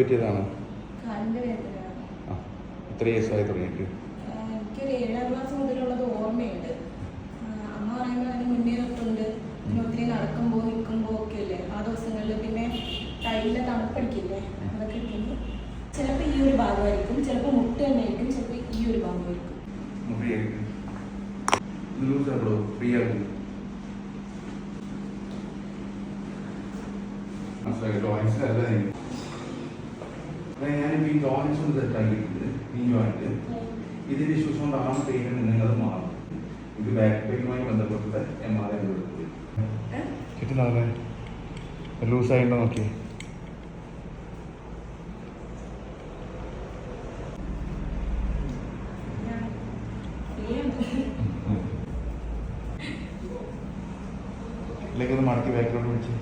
പറ്റിയതാണ്. കാലിന്റെ വേദന. എത്ര ദിവസമായി തുടങ്ങിയിട്ട്? എനിക്കൊരു 7ാം ക്ലാസ് മുതലുള്ളത് ഓർമ്മയുണ്ട്. അമ്മ പറയുമ്പോൾ അതിന് മുന്നേ തൊട്ടുണ്ട്. പിന്നെ ഒത്തിരി നടക്കുമ്പോൾ നിൽക്കുമ്പോൾ ഒക്കെ അല്ലേ ആ ദിവസങ്ങളിൽ. പിന്നെ കയ്യിലെ തണുപ്പടിക്കില്ലേ, അതൊക്കെ ഇട്ടുണ്ട്. ചിലപ്പോൾ ഈ ഒരു ഭാഗമായിരിക്കും, ചിലപ്പോൾ മുട്ട് തന്നെ ആയിരിക്കും, ചിലപ്പോൾ ഈ ഒരു ഭാഗമായിരിക്കും. ഞാനിപ്പോൾ ഈ ജോയിൻസ് ഒന്ന് തെറ്റാക്കിയിട്ടുണ്ട്. ഈ ജോയിന്റ് ഇതിന്റെ ഇഷ്യൂസ് കൊണ്ടാണ് പെയിൻ ഉണ്ടെങ്കിൽ അത് മാറും. ഇത് ബാക്ക് പെയിനുമായി ബന്ധപ്പെട്ടുള്ള MRI എടുത്തത് കിട്ടുന്നതല്ലേ ലൂസായിട്ടോ നോക്കി. ഇതിലേക്ക് ഒന്ന് മടക്കി ബാക്കിലോട്ട് പിടിച്ച്